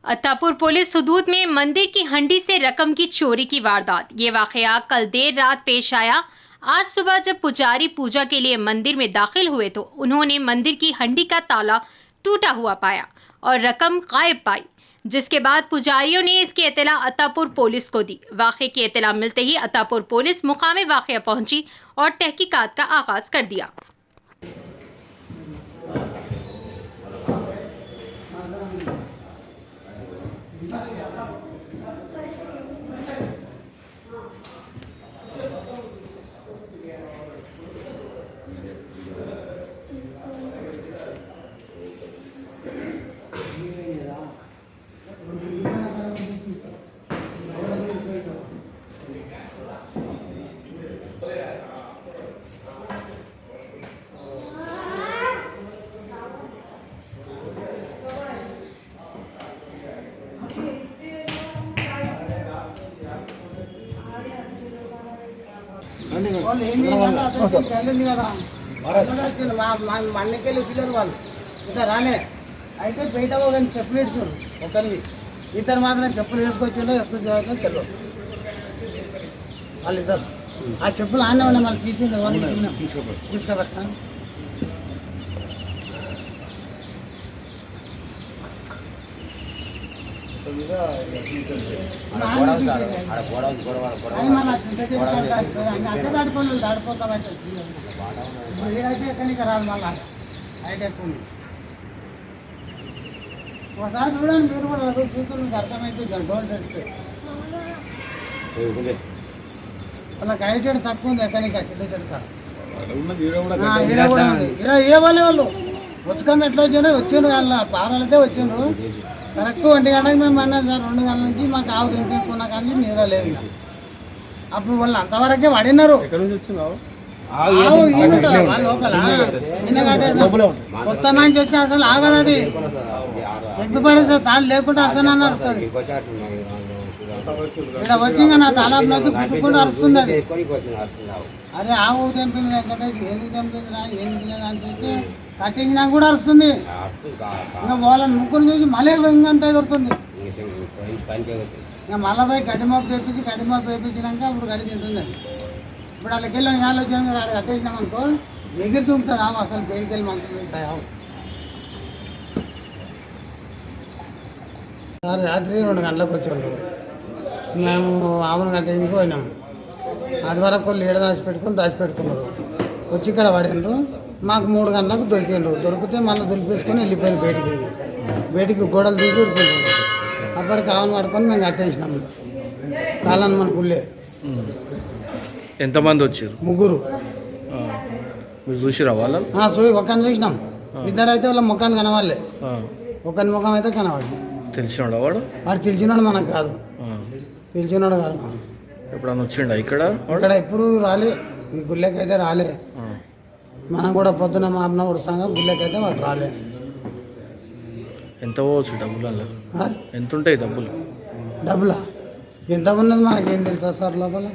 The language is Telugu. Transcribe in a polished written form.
अत्तापुर पुलिस हुदूद में मंदिर की हंडी से रकम की चोरी की वारदात। ये वाकया कल देर रात पेश आया। आज सुबह जब पुजारी पूजा के लिए मंदिर में दाखिल हुए तो उन्होंने मंदिर की हंडी का ताला टूटा हुआ पाया और रकम गायब पाई, जिसके बाद पुजारियों ने इसकी इत्तला अत्तापुर पुलिस को दी। वाक़े की इत्तला मिलते ही अत्तापुर पुलिस मुकामे वाक़या पहुंची और तहकीकात का आगाज कर दिया। మన్నకెళ్ళి పిల్లలు వాళ్ళు ఇంకా రాలే అయితే బయట ఒక చెప్పులు ఇచ్చారు ఒకరిని ఇద్దరు మాత్రం చెప్పులు వేసుకొచ్చిండో వేసుకొచ్చి తెలియదు వాళ్ళిద్దరు ఆ చెప్పులు ఆనే ఉన్నాయి మళ్ళీ తీసిండు తీసుకోబెడతాను దాడిపోతామైతే ఎక్కడికి రాదు మళ్ళా అయితే ఎక్కువ ఒకసారి చూడండి మీరు కూడా చూసుకుని మీకు అర్థమైతే డోర్ తెరిస్తే వాళ్ళకి ఐటెడ్ తక్కువ ఉంది ఎక్కడికి చిన్న చెట్టు ఇరవై వాళ్ళు వచ్చుకమ్మ ఎట్లా వచ్చిండ్రు వచ్చిండ్రు వాళ్ళ పారాలైతే వచ్చిండ్రు కరెక్ట్ 1 గంటకి మేము అన్నాం సార్ 2 గంటల నుంచి మాకు ఆవు తినిపించుకున్నా కానీ నీర లేదు ఇక అప్పుడు వాళ్ళు అంతవరకే పడినారు కొత్త మంచి వచ్చి అసలు ఆగదు అది ఎగ్గు పడేది తాళ్ళు లేకుండా అసలు అని అరుస్తుంది ఇక్కడ వచ్చి ఇంకా నా తాళాపు నుంచి గుట్టుకుంటూ అరుస్తుంది అది అరే ఆవు తెంపింది వెంకటేష్ ఏంది తెంపిందిరా ఏంది లేదా అని చూస్తే కటింగ్ నాకు కూడా అరుస్తుంది ఇంకా వాళ్ళని ముగ్గురు చూసి మళ్ళీ ఇంకంతా ఎగురుతుంది ఇంకా మళ్ళీ పోయి గడ్డిమోపు వేయించినాక అప్పుడు గడి తింటుంది అది ఇప్పుడు వాళ్ళకి వెళ్ళి నాలుగు వచ్చాను ఆడ కట్టేసినాం అనుకో ఎగిరి తుంపుతుంది ఆవు అసలు బయటికి వెళ్ళి మంచి ఉంటాయి ఆవు సార్ రాత్రి 2 గంటలకు వచ్చాడు మేము ఆవును కట్టేందుకు పోయినాము అది వరకు వాళ్ళు ఏడ దాచిపెట్టుకున్నారు వచ్చి ఇక్కడ పడినారు మాకు 3 గంటలకు దొరికిండ్రు దొరికితే మళ్ళీ దొరికేసుకొని వెళ్ళిపోయారు బయటికి గోడలు తీసి దొరికిండ్రు అప్పటికి ఆవును పడుకొని మేము కట్టేసినాము కాలాన్ని మన గుళ్ళే ఎంతమంది వచ్చారు? 3. మీరు చూసిరా వాళ్ళని? ఒకరిని చూసినాం, ఇద్దరు అయితే వాళ్ళ ముఖాన్ని కనవాళ్ళే, ఒకరి ముఖం అయితే కనవాడు. తెలిసినాడు వాడు తెలిసినాడు మనకు కాదు, తెలిసినాడు కాదు. ఎప్పుడన్నా వచ్చిండా ఇక్కడ ఎప్పుడు రాలే, ఈ గుళ్ళకి అయితే రాలే. మనం కూడా పొద్దున మా అమ్మ కొడుతాం గుళ్ళకి అయితే వాడు రాలే. ఎంత పోవచ్చు డబ్బులు? ఎంత ఉంటాయి డబ్బులా? ఎంత ఉన్నది మనకేం తెలుసా సార్ లోపల?